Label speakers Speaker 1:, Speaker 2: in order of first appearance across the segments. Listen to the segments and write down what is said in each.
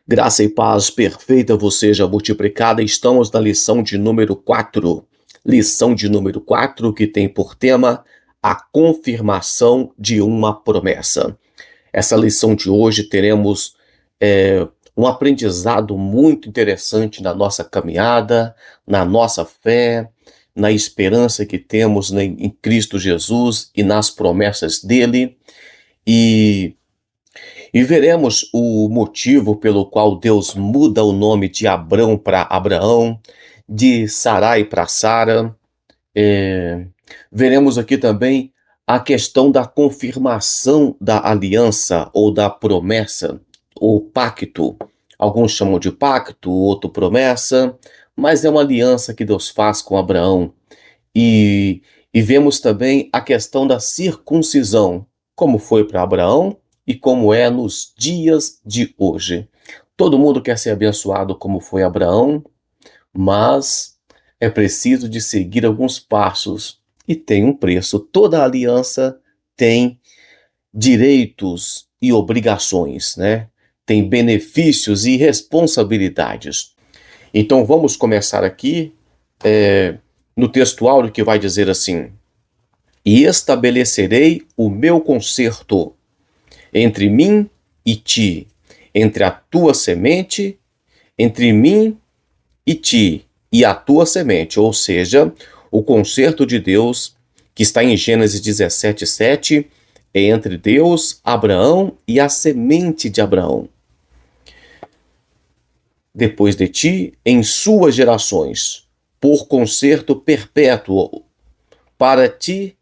Speaker 1: Graça e paz perfeita vos seja multiplicada. Estamos na lição de número 4. Lição de número 4, que tem por tema a confirmação de uma promessa. Essa lição de hoje teremos um aprendizado muito interessante na nossa caminhada, na nossa fé, na esperança que temos em Cristo Jesus e nas promessas dele. E veremos o motivo pelo qual Deus muda o nome de Abrão para Abraão, de Sarai para Sara. Veremos aqui também a questão da confirmação da aliança ou da promessa, ou pacto. Alguns chamam de pacto, outro promessa, mas é uma aliança que Deus faz com Abraão. E vemos também a questão da circuncisão, como foi para Abraão e como é nos dias de hoje. Todo mundo quer ser abençoado como foi Abraão, mas é preciso de seguir alguns passos e tem um preço. Toda aliança tem direitos e obrigações, né? Tem benefícios e responsabilidades. Então vamos começar aqui no texto áureo, que vai dizer assim: e estabelecerei o meu concerto entre mim e ti, entre a tua semente, entre mim e ti, e a tua semente. Ou seja, o concerto de Deus, que está em Gênesis 17:7, é entre Deus, Abraão e a semente de Abraão. Depois de ti, em suas gerações, por concerto perpétuo, para ti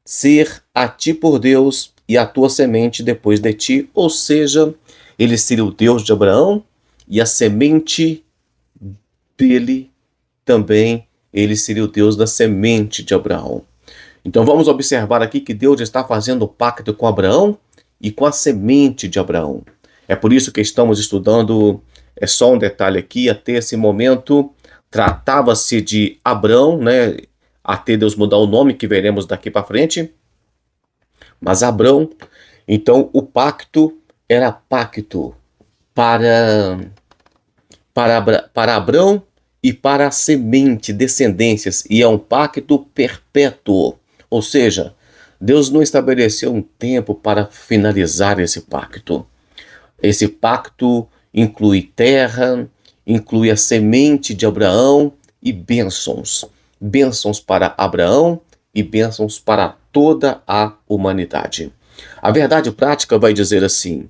Speaker 1: ser a ti por Deus e a tua semente depois de ti. Ou seja, ele seria o Deus de Abraão e a semente dele também, ele seria o Deus da semente de Abraão. Então vamos observar aqui que Deus está fazendo pacto com Abraão e com a semente de Abraão. É por isso que estamos estudando, é só um detalhe aqui, até esse momento tratava-se de Abrão, né? Até Deus mudar o nome, que veremos daqui para frente. Mas Abrão, então o pacto era pacto para Abrão e para a semente, descendências, e é um pacto perpétuo. Ou seja, Deus não estabeleceu um tempo para finalizar esse pacto. Esse pacto inclui terra, inclui a semente de Abraão e bênçãos. Bênçãos para Abraão e bênçãos para toda a humanidade. A verdade prática vai dizer assim: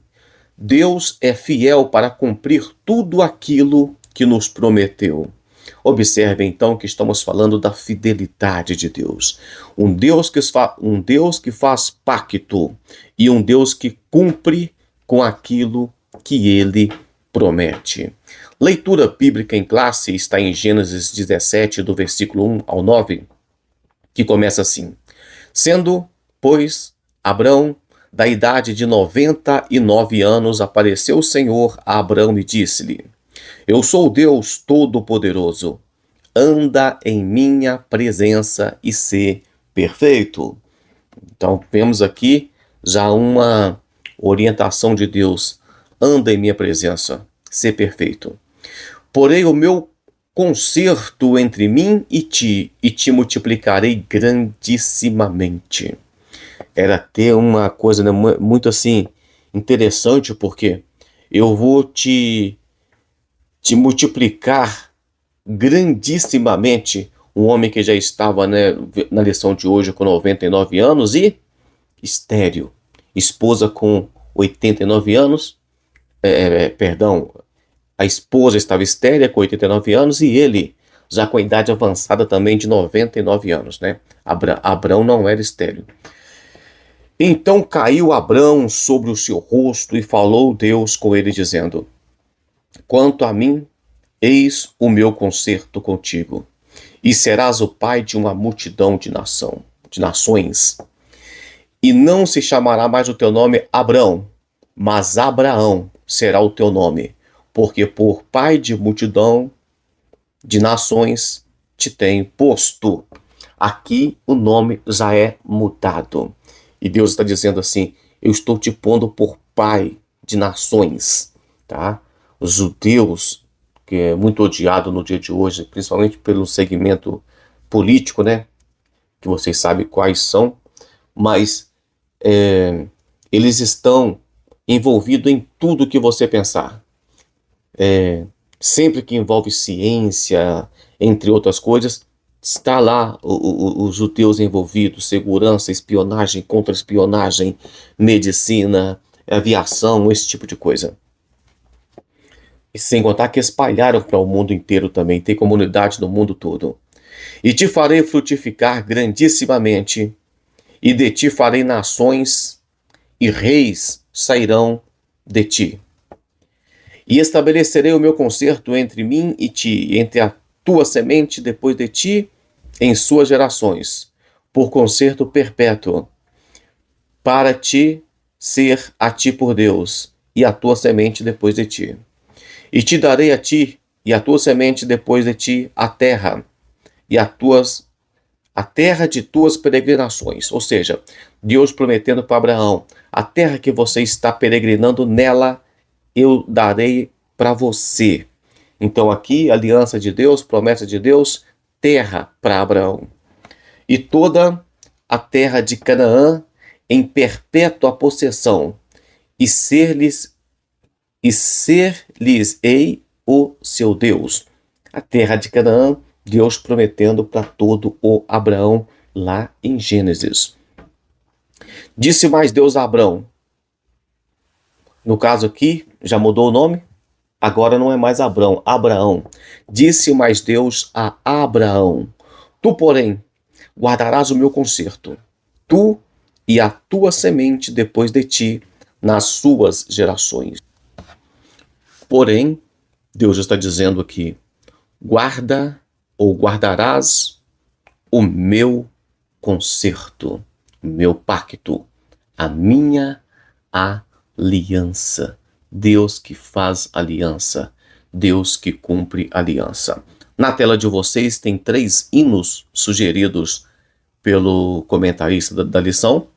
Speaker 1: Deus é fiel para cumprir tudo aquilo que nos prometeu. Observe então que estamos falando da fidelidade de Deus. Um Deus que faz pacto e um Deus que cumpre com aquilo que ele promete. Leitura bíblica em classe está em Gênesis 17, do versículo 1 ao 9, que começa assim: sendo, pois, Abrão da idade de 99 anos, apareceu o Senhor a Abrão e disse-lhe: eu sou o Deus Todo-Poderoso, anda em minha presença e sê perfeito. Então vemos aqui já uma orientação de Deus: anda em minha presença, sê perfeito. Porém o meu concerto entre mim e te multiplicarei grandissimamente. Era ter uma coisa, né, muito assim interessante, porque eu vou te multiplicar grandissimamente. Um homem que já estava, né, na lição de hoje com 99 anos e estéril, esposa com 89 anos, a esposa estava estéril com 89 anos e ele já com a idade avançada também de 99 anos, né? Abrão não era estéril. Então caiu Abrão sobre o seu rosto e falou Deus com ele dizendo: quanto a mim, eis o meu concerto contigo, e serás o pai de uma multidão de nações. E não se chamará mais o teu nome Abrão, mas Abraão será o teu nome, porque por pai de multidão de nações te tenho posto. Aqui o nome já é mudado. E Deus está dizendo assim: eu estou te pondo por pai de nações, tá? judeus, que é muito odiado no dia de hoje, principalmente pelo segmento político, né? Que vocês sabem quais são, mas eles estão envolvidos em tudo que você pensar. Sempre que envolve ciência, entre outras coisas, está lá os judeus envolvidos, segurança, espionagem, contra-espionagem, medicina, aviação, esse tipo de coisa. E sem contar que espalharam para o mundo inteiro também, tem comunidade no mundo todo. E te farei frutificar grandissimamente, e de ti farei nações, e reis sairão de ti. E estabelecerei o meu concerto entre mim e ti, entre a tua semente depois de ti, em suas gerações, por concerto perpétuo, para ti ser a ti por Deus, e a tua semente depois de ti. E te darei a ti e a tua semente depois de ti a terra, e a terra de tuas peregrinações. Ou seja, Deus prometendo para Abraão, a terra que você está peregrinando, nela eu darei para você. Então aqui, aliança de Deus, promessa de Deus, terra para Abraão. E toda a terra de Canaã em perpétua possessão, e ser-lhes-ei o seu Deus. A terra de Canaã, Deus prometendo para todo o Abraão lá em Gênesis. Disse mais Deus a Abraão. No caso aqui, já mudou o nome? Agora não é mais Abraão. Disse mais Deus a Abraão. Tu, porém, guardarás o meu concerto, tu e a tua semente depois de ti, nas suas gerações. Porém, Deus está dizendo aqui, guarda ou guardarás o meu concerto, o meu pacto, a minha aliança. Deus que faz aliança, Deus que cumpre aliança. Na tela de vocês tem 3 hinos sugeridos pelo comentarista da lição.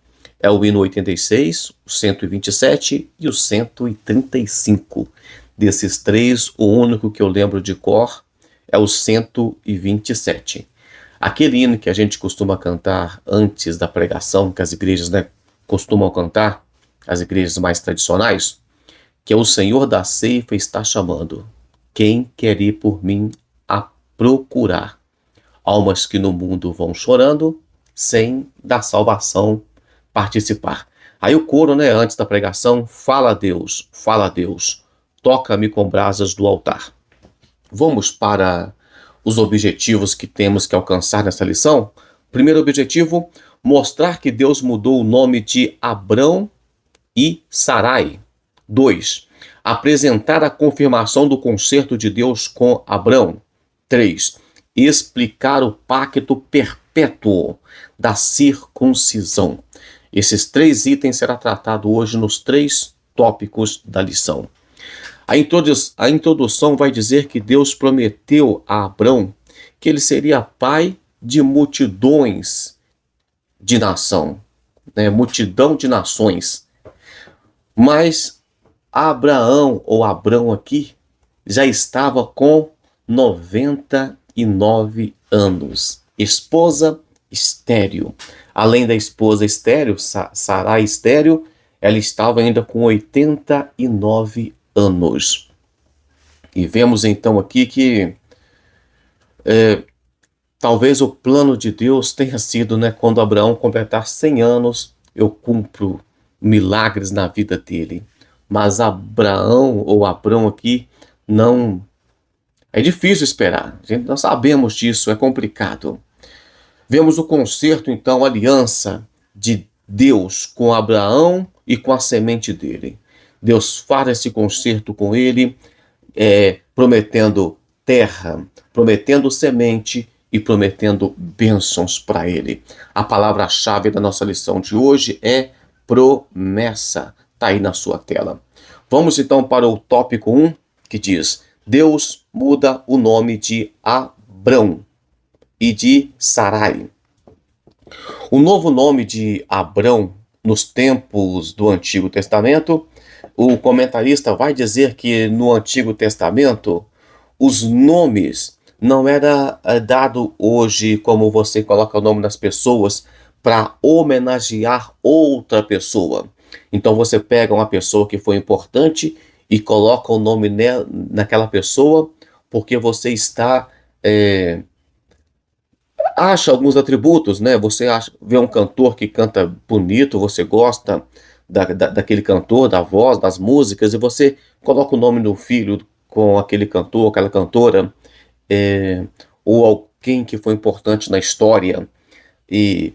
Speaker 1: É o hino 86, o 127 e o 135. Desses 3, o único que eu lembro de cor é o 127. Aquele hino que a gente costuma cantar antes da pregação, que as igrejas, costumam cantar, as igrejas mais tradicionais, que é o Senhor da ceifa está chamando. Quem quer ir por mim a procurar? Almas que no mundo vão chorando, sem da salvação participar. Aí o coro, antes da pregação, fala a Deus, toca-me com brasas do altar. Vamos para os objetivos que temos que alcançar nessa lição. Primeiro objetivo, mostrar que Deus mudou o nome de Abrão e Sarai. 2. Apresentar a confirmação do concerto de Deus com Abrão. 3. Explicar o pacto perpétuo da circuncisão. Esses 3 itens serão tratados hoje nos 3 tópicos da lição. A introdução vai dizer que Deus prometeu a Abrão que ele seria pai de multidões de nação, multidão de nações. Mas Abraão, ou Abrão aqui, já estava com 99 anos. Esposa estéril. Além da esposa estéril, Sarai estéril, ela estava ainda com 89 anos. E vemos então aqui que talvez o plano de Deus tenha sido, quando Abraão completar 100 anos, eu cumpro milagres na vida dele. Mas Abraão ou Abrão aqui não. É difícil esperar. Nós sabemos disso, é complicado. Vemos o concerto, então, a aliança de Deus com Abraão e com a semente dele. Deus faz esse concerto com ele, prometendo terra, prometendo semente e prometendo bênçãos para ele. A palavra-chave da nossa lição de hoje é promessa. Está aí na sua tela. Vamos então para o tópico 1, que diz: Deus muda o nome de Abrão e de Sarai. O novo nome de Abrão nos tempos do Antigo Testamento O comentarista vai dizer que no Antigo Testamento os nomes não era dado hoje como você coloca o nome das pessoas para homenagear outra pessoa. Então você pega uma pessoa que foi importante e coloca o nome naquela pessoa porque você está acha alguns atributos, né? Você vê um cantor que canta bonito, você gosta daquele cantor, da voz, das músicas, e você coloca o nome do filho com aquele cantor, aquela cantora, é, ou alguém que foi importante na história. E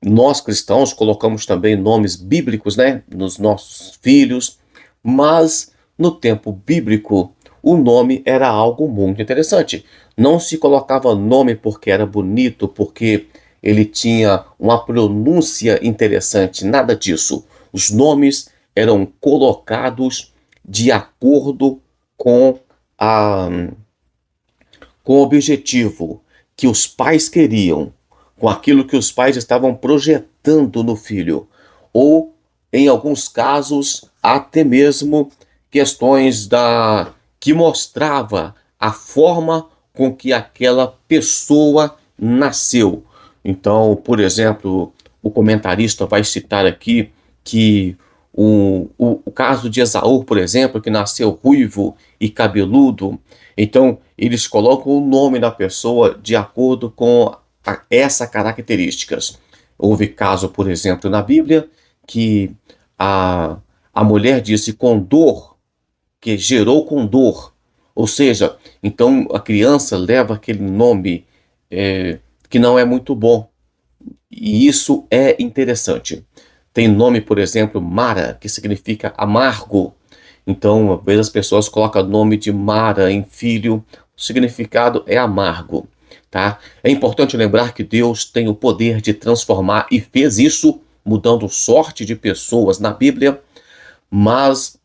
Speaker 1: nós cristãos colocamos também nomes bíblicos, né, nos nossos filhos, mas no tempo bíblico o nome era algo muito interessante. Não se colocava nome porque era bonito, porque ele tinha uma pronúncia interessante, nada disso. Os nomes eram colocados de acordo com a com o objetivo que os pais queriam, com aquilo que os pais estavam projetando no filho, ou, em alguns casos, até mesmo questões que mostrava a forma com que aquela pessoa nasceu. Então, por exemplo, o comentarista vai citar aqui que o caso de Esaú, por exemplo, que nasceu ruivo e cabeludo, então eles colocam o nome da pessoa de acordo com essas características. Houve caso, por exemplo, na Bíblia, que a mulher disse com dor, que gerou com dor. Ou seja, então a criança leva aquele nome que não é muito bom. E isso é interessante. Tem nome, por exemplo, Mara, que significa amargo. Então, às vezes as pessoas colocam o nome de Mara em filho, o significado é amargo, tá? É importante lembrar que Deus tem o poder de transformar e fez isso mudando sorte de pessoas na Bíblia, mas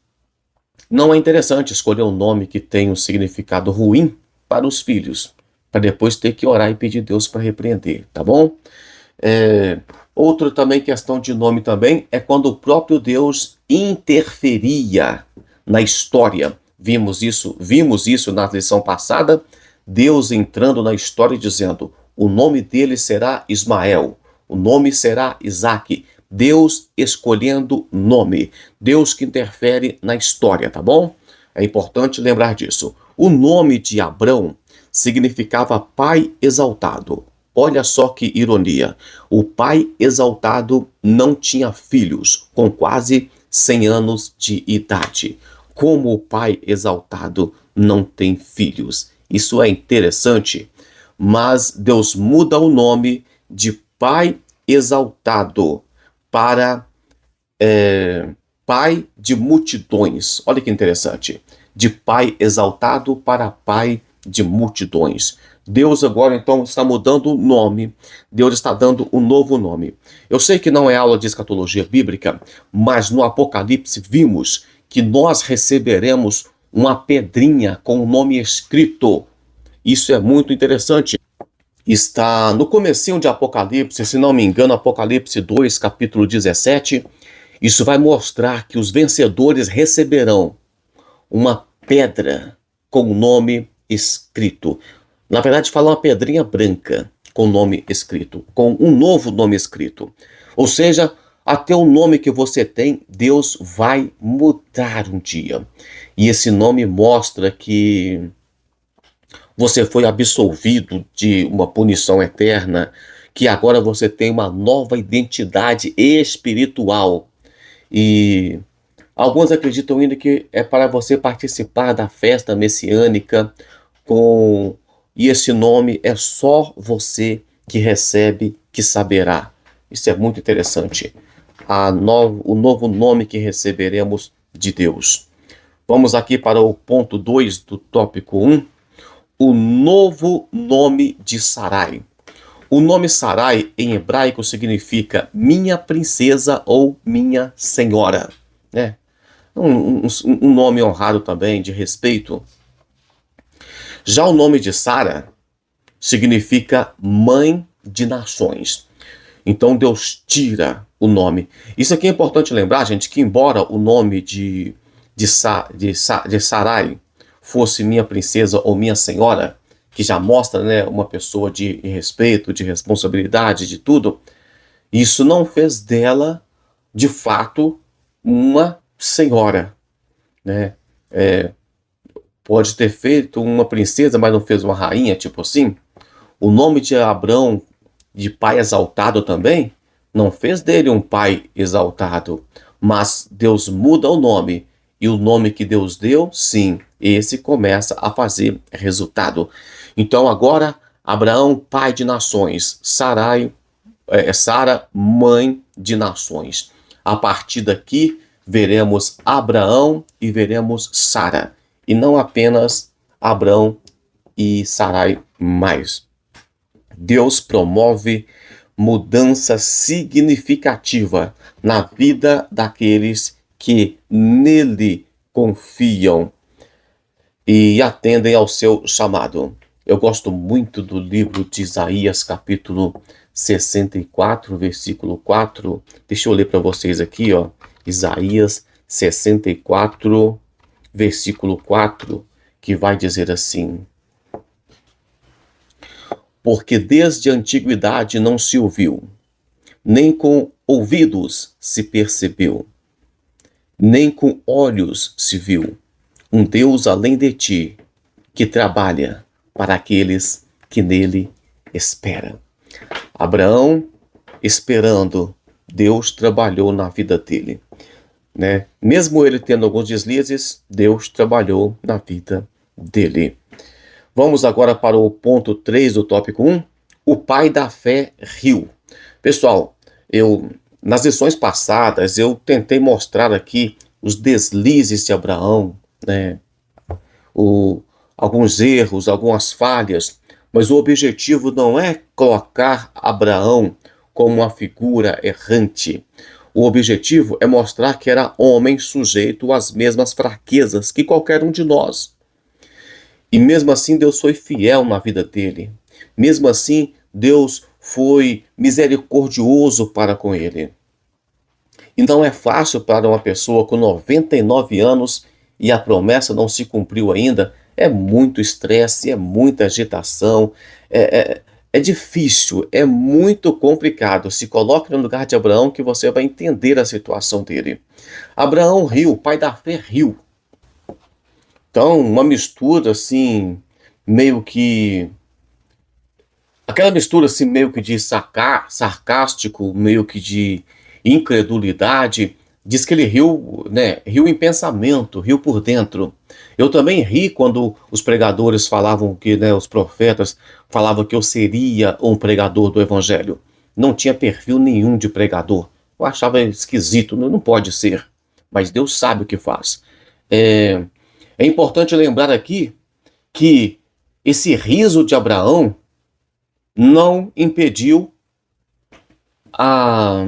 Speaker 1: não é interessante escolher um nome que tem um significado ruim para os filhos, para depois ter que orar e pedir Deus para repreender, tá bom? Outra também questão de nome também é quando o próprio Deus interferia na história. Vimos isso na lição passada, Deus entrando na história e dizendo, o nome dele será Ismael, o nome será Isaque. Deus escolhendo nome, Deus que interfere na história, tá bom? É importante lembrar disso. O nome de Abrão significava pai exaltado. Olha só que ironia. O pai exaltado não tinha filhos, com quase 100 anos de idade. Como o pai exaltado não tem filhos? Isso é interessante, mas Deus muda o nome de pai exaltado para pai de multidões. Olha que interessante. De pai exaltado para pai de multidões. Deus agora então está mudando o nome, Deus está dando um novo nome. Eu sei que não é aula de escatologia bíblica, mas no Apocalipse vimos que nós receberemos uma pedrinha com o nome escrito. Isso é muito interessante. Está no comecinho de Apocalipse, se não me engano, Apocalipse 2, capítulo 17. Isso vai mostrar que os vencedores receberão uma pedra com o nome escrito. Na verdade, fala uma pedrinha branca com nome escrito, com um novo nome escrito. Ou seja, até o nome que você tem, Deus vai mudar um dia. E esse nome mostra que você foi absolvido de uma punição eterna, que agora você tem uma nova identidade espiritual. E alguns acreditam ainda que é para você participar da festa messiânica e esse nome é só você que recebe, que saberá. Isso é muito interessante. O novo nome que receberemos de Deus. Vamos aqui para o ponto 2 do tópico 1. O novo nome de Sarai. O nome Sarai em hebraico significa minha princesa ou minha senhora, né? Um nome honrado também, de respeito. Já o nome de Sara significa mãe de nações. Então Deus tira o nome. Isso aqui é importante lembrar, gente, que embora o nome de Sarai fosse minha princesa ou minha senhora, que já mostra, né, uma pessoa de respeito, de responsabilidade, de tudo, isso não fez dela, de fato, uma senhora, né? Pode ter feito uma princesa, mas não fez uma rainha, tipo assim. O nome de Abrão, de pai exaltado também, não fez dele um pai exaltado, mas Deus muda o nome, e o nome que Deus deu, sim, esse começa a fazer resultado. Então agora, Abraão, pai de nações, Sara, mãe de nações. A partir daqui, veremos Abraão e veremos Sara, e não apenas Abrão e Sarai mais. Deus promove mudança significativa na vida daqueles que nele confiam e atendem ao seu chamado. Eu gosto muito do livro de Isaías, capítulo 64, versículo 4. Deixa eu ler para vocês aqui, ó. Isaías 64, versículo 4, que vai dizer assim: porque desde a antiguidade não se ouviu, nem com ouvidos se percebeu, nem com olhos se viu, um Deus além de ti, que trabalha para aqueles que nele esperam. Abraão, esperando, Deus trabalhou na vida dele, né? Mesmo ele tendo alguns deslizes, Deus trabalhou na vida dele. Vamos agora para o ponto 3 do tópico 1. O pai da fé riu. Pessoal, nas lições passadas, eu tentei mostrar aqui os deslizes de Abraão, né? Alguns erros, algumas falhas, mas o objetivo não é colocar Abraão como uma figura errante. O objetivo é mostrar que era homem sujeito às mesmas fraquezas que qualquer um de nós. E mesmo assim Deus foi fiel na vida dele. Mesmo assim Deus foi misericordioso para com ele. E não é fácil para uma pessoa com 99 anos e a promessa não se cumpriu ainda. É muito estresse, é muita agitação, é difícil, é muito complicado. Se coloque no lugar de Abraão que você vai entender a situação dele. Abraão riu, o pai da fé riu. Então, uma mistura assim, meio que... aquela mistura assim, meio que de sarcástico, meio que de incredulidade. Diz que ele riu, né? Riu em pensamento, riu por dentro. Eu também ri quando os pregadores falavam que, né, os profetas falavam que eu seria um pregador do evangelho. Não tinha perfil nenhum de pregador. Eu achava esquisito, não pode ser. Mas Deus sabe o que faz. É importante lembrar aqui que esse riso de Abraão não impediu a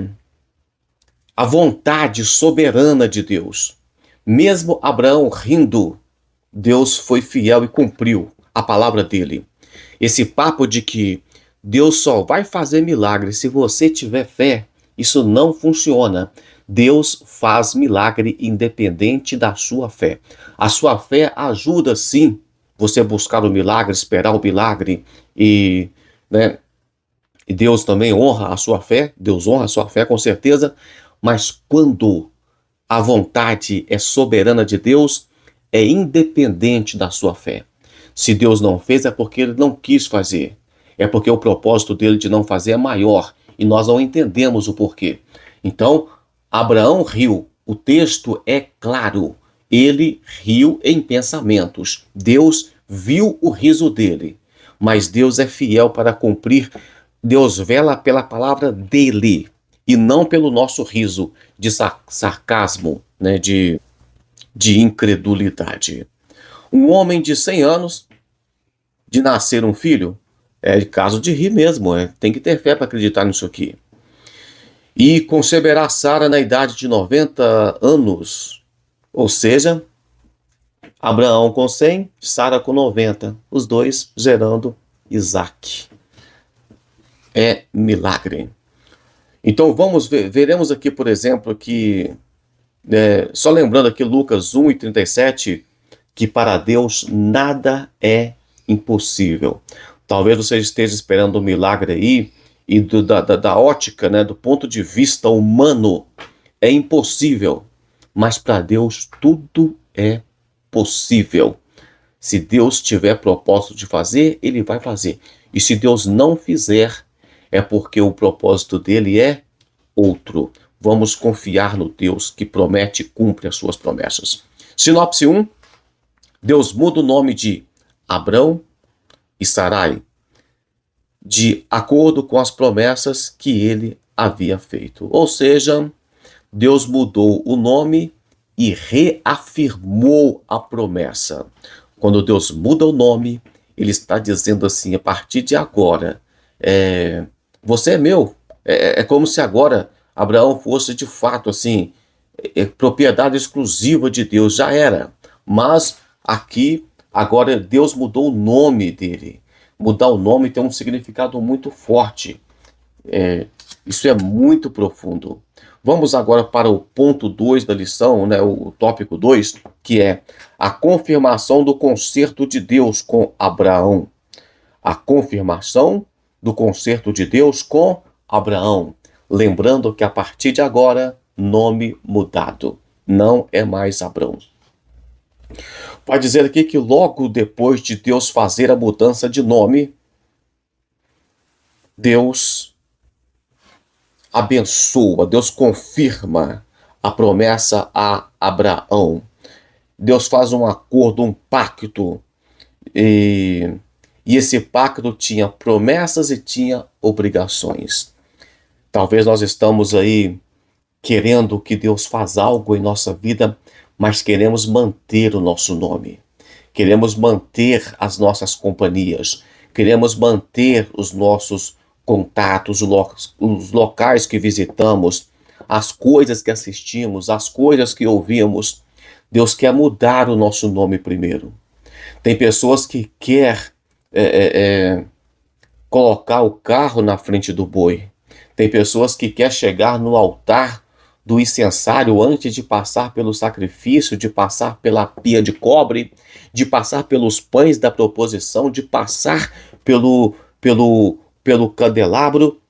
Speaker 1: vontade soberana de Deus. Mesmo Abraão rindo, Deus foi fiel e cumpriu a palavra dele. Esse papo de que Deus só vai fazer milagre se você tiver fé, isso não funciona. Deus faz milagre independente da sua fé. A sua fé ajuda sim você buscar o milagre, esperar o milagre e, né, e Deus também honra a sua fé. Deus honra a sua fé com certeza. Mas quando a vontade é soberana de Deus, é independente da sua fé. Se Deus não fez, é porque ele não quis fazer. É porque o propósito dele de não fazer é maior e nós não entendemos o porquê. Então, Abraão riu. O texto é claro. Ele riu em pensamentos. Deus viu o riso dele. Mas Deus é fiel para cumprir. Deus vela pela palavra dele e não pelo nosso riso de sarcasmo, né, de incredulidade. Um homem de 100 anos, de nascer um filho, é caso de rir mesmo, tem que ter fé para acreditar nisso aqui. E conceberá Sara na idade de 90 anos, ou seja, Abraão com 100, Sara com 90, os dois gerando Isaque. É milagre. Então veremos aqui, por exemplo, que, só lembrando aqui Lucas 1:37, que para Deus nada é impossível. Talvez você esteja esperando um milagre aí, e da ótica, né, do ponto de vista humano, é impossível. Mas para Deus tudo é possível. Se Deus tiver propósito de fazer, ele vai fazer. E se Deus não fizer, é porque o propósito dele é outro. Vamos confiar no Deus que promete e cumpre as suas promessas. Sinopse 1. Deus muda o nome de Abrão e Sarai, de acordo com as promessas que ele havia feito. Ou seja, Deus mudou o nome e reafirmou a promessa. Quando Deus muda o nome, ele está dizendo assim: a partir de agora, você é meu. É como se agora Abraão fosse de fato assim, propriedade exclusiva de Deus, já era. Mas aqui, agora Deus mudou o nome dele. Mudar o nome tem um significado muito forte. Isso é muito profundo. Vamos agora para o ponto 2 da lição, né, o tópico 2, que é a confirmação do concerto de Deus com Abraão. A confirmação do concerto de Deus com Abraão. Lembrando que a partir de agora, nome mudado. Não é mais Abrão. Vai dizer aqui que logo depois de Deus fazer a mudança de nome, Deus abençoa, Deus confirma a promessa a Abraão. Deus faz um acordo, um pacto, e esse pacto tinha promessas e tinha obrigações. Talvez nós estamos aí querendo que Deus faça algo em nossa vida, mas queremos manter o nosso nome. Queremos manter as nossas companhias. Queremos manter os nossos contatos, os locais que visitamos, as coisas que assistimos, as coisas que ouvimos. Deus quer mudar o nosso nome primeiro. Tem pessoas que querem colocar o carro na frente do boi. Tem pessoas que querem chegar no altar do incensário antes de passar pelo sacrifício, de passar pela pia de cobre, de passar pelos pães da proposição, de passar pelo candelabro.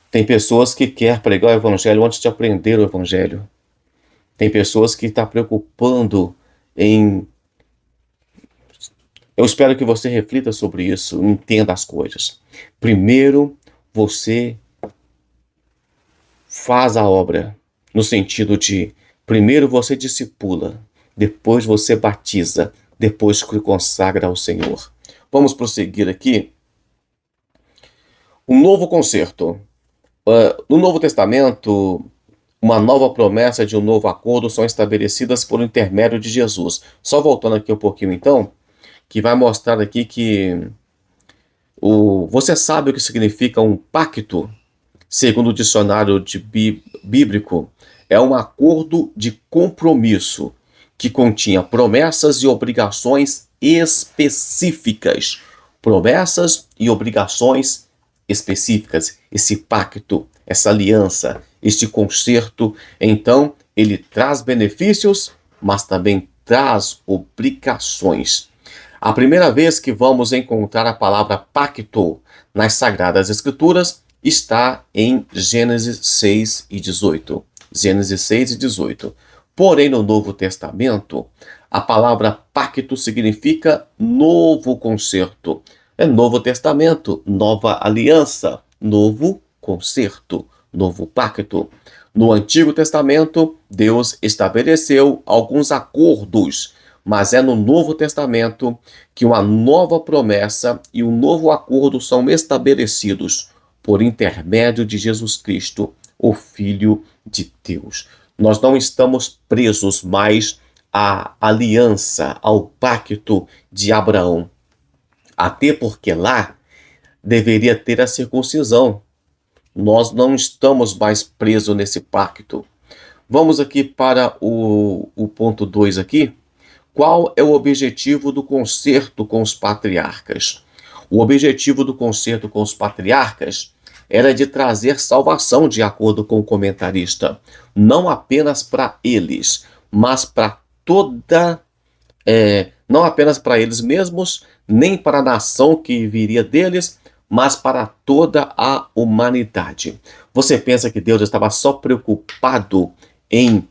Speaker 1: Tem pessoas que querem pregar o evangelho antes de aprender o evangelho. Tem pessoas que estão preocupando em... Eu espero que você reflita sobre isso, entenda as coisas. Primeiro, você faz a obra, no sentido de, primeiro você discipula, depois você batiza, depois que consagra ao Senhor. Vamos prosseguir aqui. Um novo concerto. No Novo Testamento, uma nova promessa de um novo acordo são estabelecidas por intermédio de Jesus. Só voltando aqui um pouquinho então, que vai mostrar aqui que você sabe o que significa um pacto? Segundo o dicionário bíblico, é um acordo de compromisso que continha promessas e obrigações específicas. Promessas e obrigações específicas. Esse pacto, essa aliança, este concerto, então, ele traz benefícios, mas também traz obrigações. A primeira vez que vamos encontrar a palavra pacto nas Sagradas Escrituras está em Gênesis 6:18. Gênesis 6:18. Porém, no Novo Testamento, a palavra pacto significa novo concerto. É Novo Testamento, nova aliança, novo concerto, novo pacto. No Antigo Testamento, Deus estabeleceu alguns acordos, mas é no Novo Testamento que uma nova promessa e um novo acordo são estabelecidos por intermédio de Jesus Cristo, o Filho de Deus. Nós não estamos presos mais à aliança, ao pacto de Abraão. Até porque lá deveria ter a circuncisão. Nós não estamos mais presos nesse pacto. Vamos aqui para o ponto 2 aqui. Qual é o objetivo do concerto com os patriarcas? O objetivo do concerto com os patriarcas era de trazer salvação, de acordo com o comentarista, não apenas para eles, mas para toda, não apenas para eles mesmos, nem para a nação que viria deles, mas para toda a humanidade. Você pensa que Deus estava só preocupado em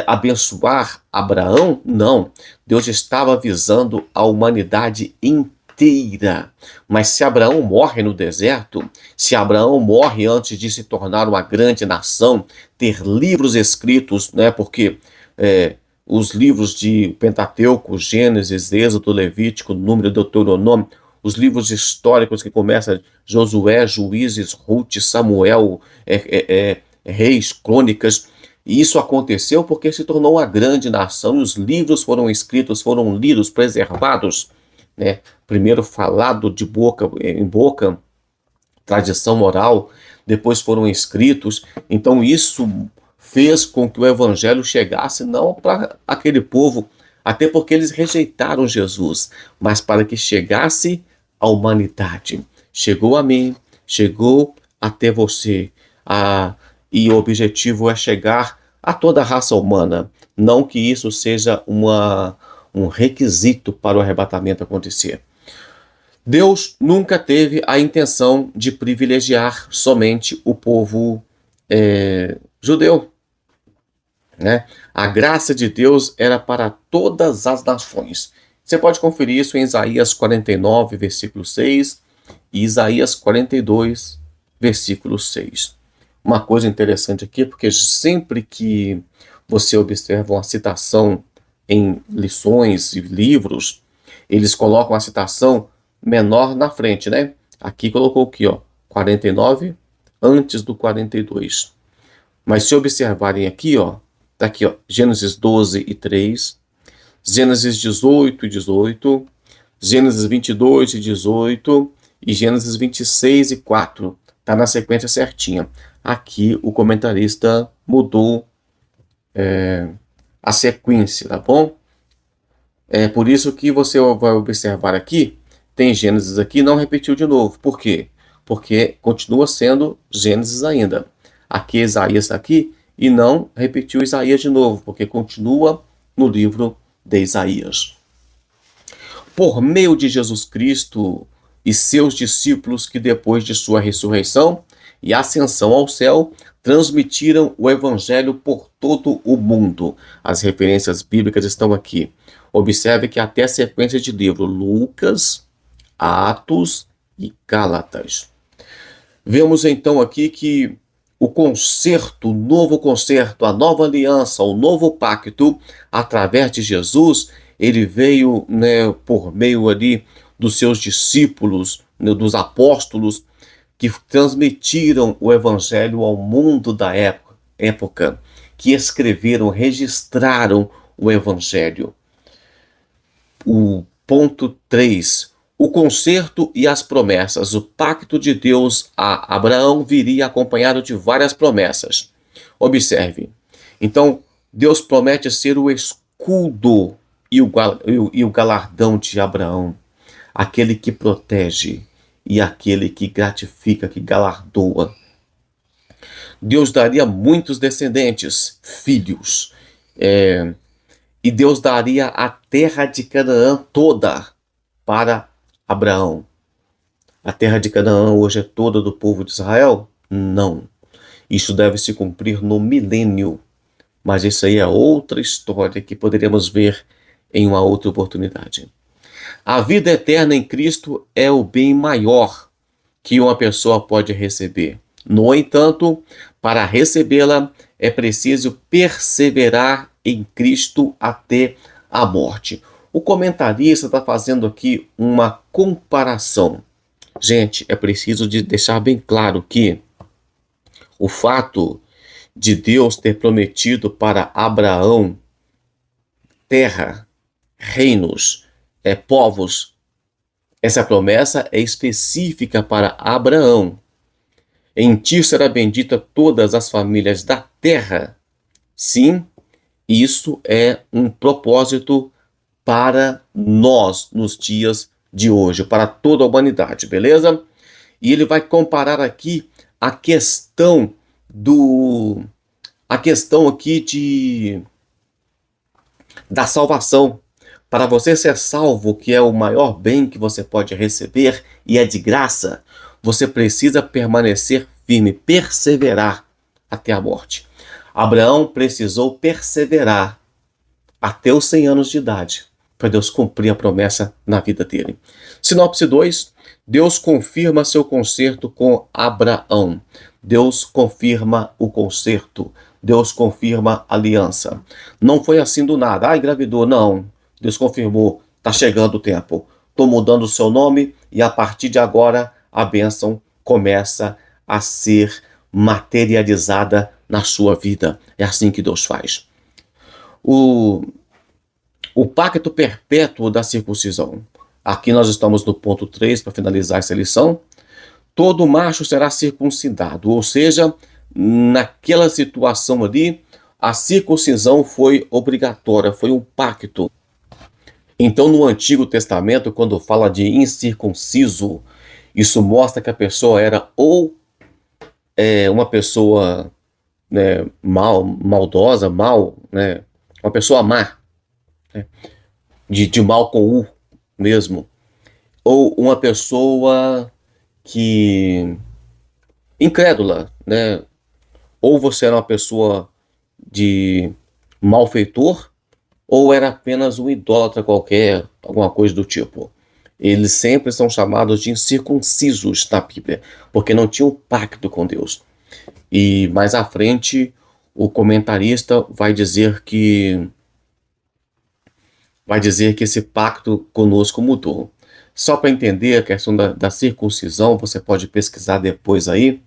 Speaker 1: abençoar Abraão? Não. Deus estava visando a humanidade inteira. Mas se Abraão morre no deserto, se Abraão morre antes de se tornar uma grande nação, ter livros escritos, né? Porque os livros de Pentateuco, Gênesis, Êxodo, Levítico, Número, Deuteronômio, os livros históricos que começam Josué, Juízes, Ruth, Samuel, Reis, Crônicas. E isso aconteceu porque se tornou uma grande nação e os livros foram escritos, foram lidos, preservados, né? Primeiro falado de boca em boca, tradição oral, depois foram escritos. Então isso fez com que o evangelho chegasse não para aquele povo, até porque eles rejeitaram Jesus, mas para que chegasse à humanidade. Chegou a mim, chegou até você. E o objetivo é chegar a toda a raça humana. Não que isso seja um requisito para o arrebatamento acontecer. Deus nunca teve a intenção de privilegiar somente o povo judeu, né? A graça de Deus era para todas as nações. Você pode conferir isso em Isaías 49, versículo 6 e Isaías 42, versículo 6. Uma coisa interessante aqui, porque sempre que você observa uma citação em lições e livros, eles colocam a citação menor na frente, né? Aqui colocou aqui, ó, 49 antes do 42. Mas se observarem aqui, ó, tá aqui, ó, Gênesis 12 e 3, Gênesis 18 e 18, Gênesis 22 e 18 e Gênesis 26 e 4. Tá na sequência certinha. Aqui o comentarista mudou a sequência, tá bom? É por isso que você vai observar aqui, tem Gênesis aqui, não repetiu de novo. Por quê? Porque continua sendo Gênesis ainda. Aqui Isaías está aqui e não repetiu Isaías de novo, porque continua no livro de Isaías. Por meio de Jesus Cristo e seus discípulos que depois de sua ressurreição e ascensão ao céu, transmitiram o evangelho por todo o mundo. As referências bíblicas estão aqui. Observe que até a sequência de livro, Lucas, Atos e Gálatas. Vemos então aqui que o concerto, o novo concerto, a nova aliança, o novo pacto, através de Jesus, ele veio, né, por meio ali dos seus discípulos, né, dos apóstolos, que transmitiram o evangelho ao mundo da época, que escreveram, registraram o evangelho. O ponto 3, o concerto e as promessas. O pacto de Deus a Abraão viria acompanhado de várias promessas. Observe. Então, Deus promete ser o escudo e o galardão de Abraão, aquele que protege e aquele que gratifica, que galardoa. Deus daria muitos descendentes, filhos, e Deus daria a terra de Canaã toda para Abraão. A terra de Canaã hoje é toda do povo de Israel? Não. Isso deve se cumprir no milênio. Mas isso aí é outra história que poderíamos ver em uma outra oportunidade. A vida eterna em Cristo é o bem maior que uma pessoa pode receber. No entanto, para recebê-la, é preciso perseverar em Cristo até a morte. O comentarista está fazendo aqui uma comparação. Gente, é preciso deixar bem claro que o fato de Deus ter prometido para Abraão terra, reinos, povos, essa promessa é específica para Abraão. Em ti será bendita todas as famílias da terra. Sim, isso é um propósito para nós nos dias de hoje, para toda a humanidade, beleza? E ele vai comparar aqui a questão do a questão aqui da salvação. Para você ser salvo, que é o maior bem que você pode receber e é de graça, você precisa permanecer firme, perseverar até a morte. Abraão precisou perseverar até os 100 anos de idade, para Deus cumprir a promessa na vida dele. Sinopse 2, Deus confirma seu concerto com Abraão. Deus confirma o concerto. Deus confirma a aliança. Não foi assim do nada. Ah, engravidou. Não. Deus confirmou. Está chegando o tempo. Estou mudando o seu nome e a partir de agora a bênção começa a ser materializada na sua vida. É assim que Deus faz. O pacto perpétuo da circuncisão. Aqui nós estamos no ponto 3 para finalizar essa lição. Todo macho será circuncidado, ou seja, naquela situação ali, a circuncisão foi obrigatória, foi um pacto. Então, no Antigo Testamento, quando fala de incircunciso, isso mostra que a pessoa era ou uma pessoa, né, maldosa, né, uma pessoa má, né, de mal com U mesmo, ou uma pessoa que incrédula, né? Ou você era uma pessoa de malfeitor, ou era apenas um idólatra qualquer, alguma coisa do tipo. Eles sempre são chamados de incircuncisos na Bíblia, porque não tinham pacto com Deus. E mais à frente, o comentarista vai dizer que esse pacto conosco mudou. Só para entender a questão da circuncisão, você pode pesquisar depois aí,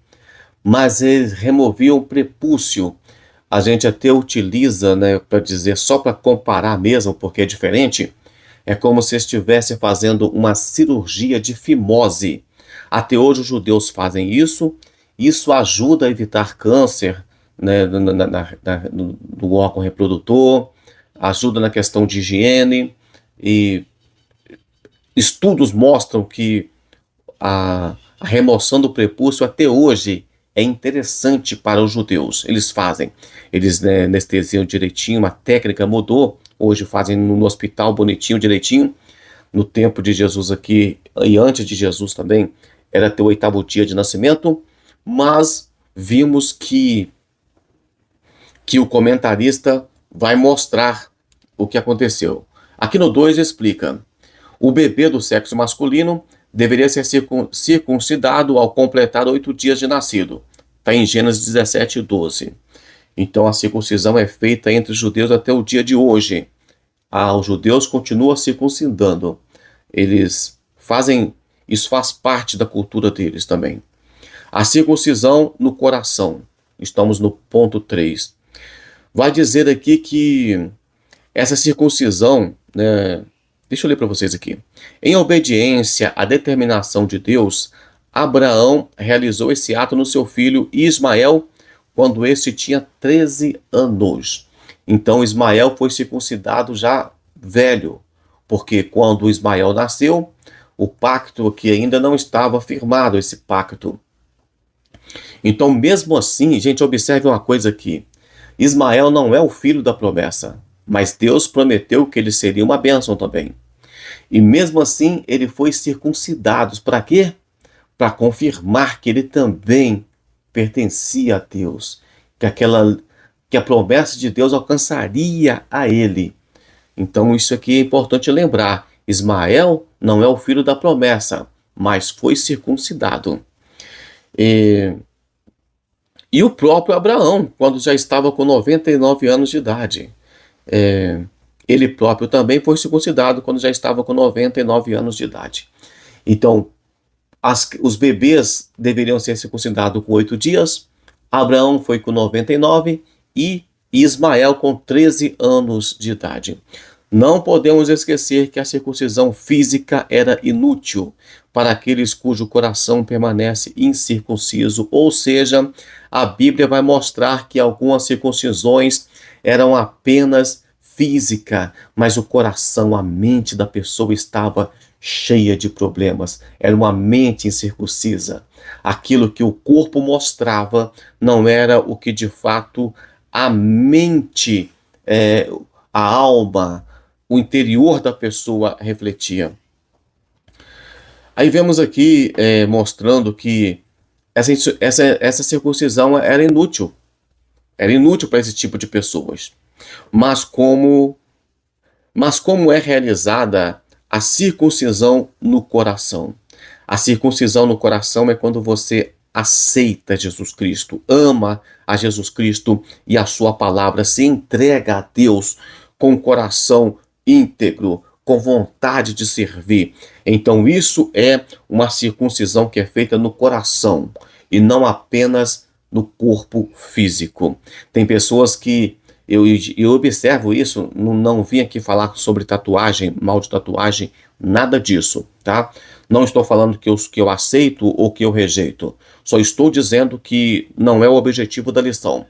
Speaker 1: mas eles removiam o prepúcio. A gente até utiliza, né, para dizer, só para comparar mesmo, porque é diferente, é como se estivesse fazendo uma cirurgia de fimose. Até hoje os judeus fazem isso ajuda a evitar câncer, né, no órgão reprodutor, ajuda na questão de higiene, e estudos mostram que a remoção do prepúcio até hoje é interessante para os judeus. Eles fazem, eles, né, anestesiam direitinho, a técnica mudou, hoje fazem no hospital bonitinho, direitinho. No tempo de Jesus aqui, e antes de Jesus também, era até o 8º dia de nascimento, mas vimos que o comentarista vai mostrar o que aconteceu. Aqui no 2 explica: o bebê do sexo masculino deveria ser circuncidado ao completar 8 dias de nascido. Está em Gênesis 17:12. Então a circuncisão é feita entre os judeus até o dia de hoje. Os judeus continuam circuncidando. Eles fazem, isso faz parte da cultura deles também. A circuncisão no coração. Estamos no ponto 3. Vai dizer aqui que essa circuncisão, né, deixa eu ler para vocês aqui. Em obediência à determinação de Deus, Abraão realizou esse ato no seu filho Ismael, quando este tinha 13 anos. Então Ismael foi circuncidado já velho, porque quando Ismael nasceu, o pacto aqui ainda não estava firmado, esse pacto. Então, mesmo assim, gente, observe uma coisa aqui. Ismael não é o filho da promessa, mas Deus prometeu que ele seria uma bênção também. E mesmo assim, ele foi circuncidado. Para quê? Para confirmar que ele também pertencia a Deus, que a promessa de Deus alcançaria a ele. Então, isso aqui é importante lembrar. Ismael não é o filho da promessa, mas foi circuncidado. E o próprio Abraão, quando já estava com 99 anos de idade, ele próprio também foi circuncidado quando já estava com 99 anos de idade. Então, os bebês deveriam ser circuncidados com 8 dias, Abraão foi com 99 e Ismael com 13 anos de idade. Não podemos esquecer que a circuncisão física era inútil para aqueles cujo coração permanece incircunciso, ou seja, a Bíblia vai mostrar que algumas circuncisões eram apenas física, mas o coração, a mente da pessoa estava cheia de problemas. Era uma mente incircuncisa. Aquilo que o corpo mostrava não era o que de fato a mente, a alma, o interior da pessoa refletia. Aí vemos aqui mostrando que essa circuncisão era inútil. Era inútil para esse tipo de pessoas. Mas como é realizada a circuncisão no coração? A circuncisão no coração é quando você aceita Jesus Cristo, ama a Jesus Cristo e a sua palavra, se entrega a Deus com o coração íntegro, com vontade de servir. Então isso é uma circuncisão que é feita no coração e não apenas no corpo físico. Tem pessoas que eu observo isso, não vim aqui falar sobre tatuagem, mal de tatuagem, nada disso, tá? Não estou falando que eu aceito ou que eu rejeito. Só estou dizendo que não é o objetivo da lição.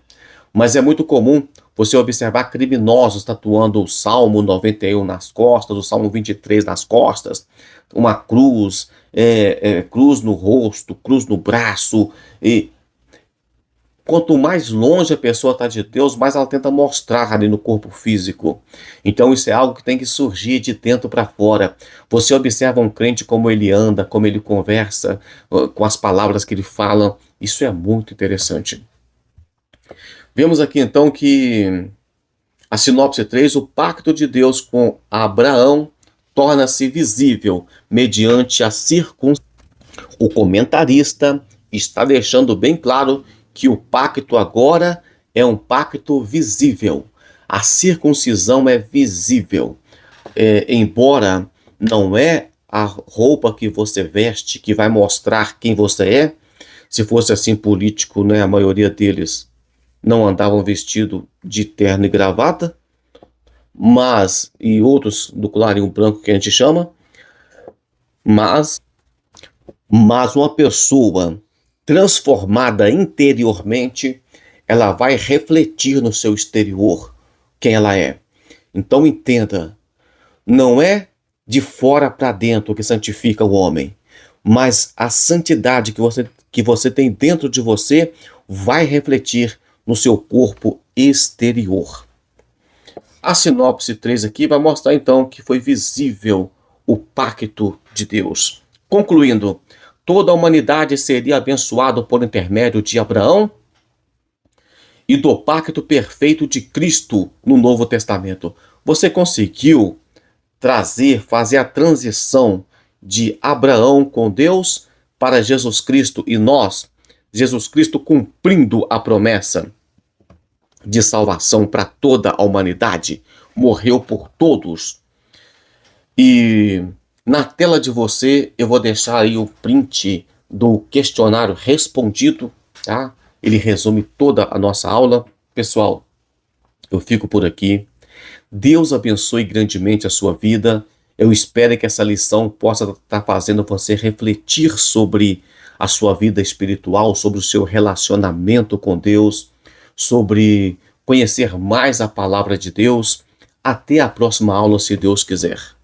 Speaker 1: Mas é muito comum você observar criminosos tatuando o Salmo 91 nas costas, o Salmo 23 nas costas, uma cruz, cruz no rosto, cruz no braço. E quanto mais longe a pessoa está de Deus, mais ela tenta mostrar ali no corpo físico. Então isso é algo que tem que surgir de dentro para fora. Você observa um crente como ele anda, como ele conversa, com as palavras que ele fala. Isso é muito interessante. Vemos aqui então que a sinopse 3, o pacto de Deus com Abraão torna-se visível mediante a circuncisão. O comentarista está deixando bem claro que o pacto agora é um pacto visível. A circuncisão é visível. Embora não é a roupa que você veste que vai mostrar quem você é. Se fosse assim político, né, a maioria deles não andavam vestido de terno e gravata, e outros do colarinho branco que a gente chama, mas uma pessoa transformada interiormente, ela vai refletir no seu exterior quem ela é. Então entenda, não é de fora para dentro que santifica o homem, mas a santidade que você tem dentro de você vai refletir no seu corpo exterior. A sinopse 3 aqui vai mostrar então que foi visível o pacto de Deus. Concluindo, toda a humanidade seria abençoada por intermédio de Abraão e do pacto perfeito de Cristo no Novo Testamento. Você conseguiu fazer a transição de Abraão com Deus para Jesus Cristo e nós, Jesus Cristo cumprindo a promessa de salvação para toda a humanidade, morreu por todos. E na tela de você eu vou deixar aí o print do questionário respondido, tá? Ele resume toda a nossa aula. Pessoal, eu fico por aqui. Deus abençoe grandemente a sua vida. Eu espero que essa lição possa estar fazendo você refletir sobre a sua vida espiritual, sobre o seu relacionamento com Deus, sobre conhecer mais a palavra de Deus. Até a próxima aula, se Deus quiser.